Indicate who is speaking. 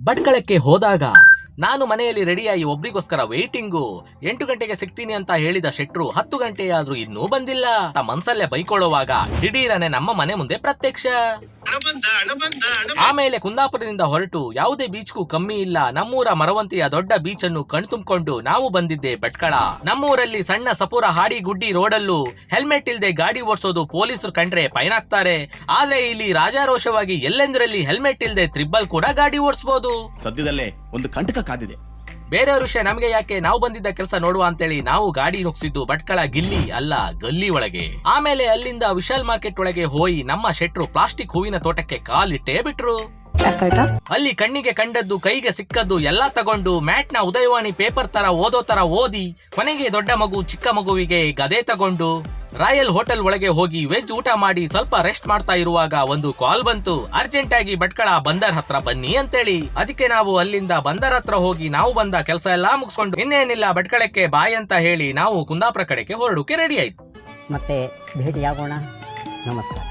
Speaker 1: ಭಟ್ಕಳಕ್ಕೆ ಹೋದಾಗ ನಾನು ಮನೆಯಲ್ಲಿ ರೆಡಿಯಾಗಿ ಒಬ್ರಿಗೋಸ್ಕರ ವೇಟಿಂಗು. 8 ಗಂಟೆಗೆ ಸಿಗ್ತೀನಿ ಅಂತ ಹೇಳಿದ ಶೆಟ್ರು 10 ಗಂಟೆಯಾದ್ರೂ ಇನ್ನೂ ಬಂದಿಲ್ಲ. ಮನ್ಸಲ್ಲೇ ಬೈಕೊಳ್ಳುವಾಗ ದಿಢೀರನೆ ನಮ್ಮ ಮನೆ ಮುಂದೆ ಪ್ರತ್ಯಕ್ಷ. ಆಮೇಲೆ ಕುಂದಾಪುರದಿಂದ ಹೊರಟು ಯಾವುದೇ ಬೀಚ್ಗೂ ಕಮ್ಮಿ ಇಲ್ಲ, ನಮ್ಮೂರ ಮರವಂತಿಯ ದೊಡ್ಡ ಬೀಚ್ ಅನ್ನು ಕಣ್ತುಂಬಿಕೊಂಡು ನಾವು ಬಂದಿದ್ದೆ ಭಟ್ಕಳ. ನಮ್ಮೂರಲ್ಲಿ ಸಣ್ಣ ಸಪುರ ಹಾಡಿ ಗುಡ್ಡಿ ರೋಡಲ್ಲೂ ಹೆಲ್ಮೆಟ್ ಇಲ್ದೆ ಗಾಡಿ ಓಡಿಸೋದು ಪೊಲೀಸರು ಕಂಡ್ರೆ ಫೈನ್ ಹಾಕ್ತಾರೆ. ಆದ್ರೆ ಇಲ್ಲಿ ರಾಜಾರೋಷವಾಗಿ ಎಲ್ಲೆಂದರಲ್ಲಿ ಹೆಲ್ಮೆಟ್ ಇಲ್ದೆ ತ್ರಿಬ್ಬಲ್ ಕೂಡ ಗಾಡಿ ಓಡಿಸಬಹುದು.
Speaker 2: ಸದ್ಯದಲ್ಲೇ ಒಂದು ಕಂಟಕ ಕಾದಿದೆ.
Speaker 1: ಬೇರೆಯವ್ರ ವಿಷಯ ನಮ್ಗೆ ಯಾಕೆ, ನಾವು ಬಂದಿದ್ದ ಕೆಲಸ ನೋಡುವ ಅಂತೇಳಿ ನಾವು ಗಾಡಿ ನುಗ್ಸಿದ್ದು ಭಟ್ಕಳ ಗಿಲ್ಲಿ ಅಲ್ಲ ಗಲ್ಲಿ ಒಳಗೆ. ಆಮೇಲೆ ಅಲ್ಲಿಂದ ವಿಶಾಲ್ ಮಾರ್ಕೆಟ್ ಒಳಗೆ ಹೋಗಿ ನಮ್ಮ ಶೆಟ್ರು ಪ್ಲಾಸ್ಟಿಕ್ ಹೂವಿನ ತೋಟಕ್ಕೆ ಕಾಲಿಟ್ಟೇ ಬಿಟ್ರು. ಅಲ್ಲಿ ಕಣ್ಣಿಗೆ ಕಂಡದ್ದು ಕೈಗೆ ಸಿಕ್ಕದ್ದು ಎಲ್ಲಾ ತಗೊಂಡು ಮ್ಯಾಟ್ ನ ಉದಯವಾಣಿ ಪೇಪರ್ ತರ ಓದೋ ತರ ಓದಿ ಕೊನೆಗೆ ದೊಡ್ಡ ಮಗು ಚಿಕ್ಕ ಮಗುವಿಗೆ ಗದೆ ತಗೊಂಡು ರಾಯಲ್ ಹೋಟೆಲ್ ಒಳಗೆ ಹೋಗಿ ವೆಜ್ ಊಟ ಮಾಡಿ ಸ್ವಲ್ಪ ರೆಸ್ಟ್ ಮಾಡ್ತಾ ಇರುವಾಗ ಒಂದು ಕಾಲ್ ಬಂತು, ಅರ್ಜೆಂಟ್ ಆಗಿ ಭಟ್ಕಳ ಬಂದರ್ ಹತ್ರ ಬನ್ನಿ ಅಂತೇಳಿ. ಅದಕ್ಕೆ ನಾವು ಅಲ್ಲಿಂದ ಬಂದರ್ ಹತ್ರ ಹೋಗಿ ನಾವು ಬಂದ ಕೆಲಸ ಎಲ್ಲಾ ಮುಗಿಸ್ಕೊಂಡು ಇನ್ನೇನಿಲ್ಲ ಭಟ್ಕಳಕ್ಕೆ ಬಾಯ್ ಅಂತ ಹೇಳಿ ನಾವು ಕುಂದಾಪುರ ಕಡೆಗೆ ಹೊರಡೋಕೆ ರೆಡಿ ಆಯ್ತು.
Speaker 3: ಮತ್ತೆ ಭೇಟಿಯಾಗೋಣ. ನಮಸ್ಕಾರ.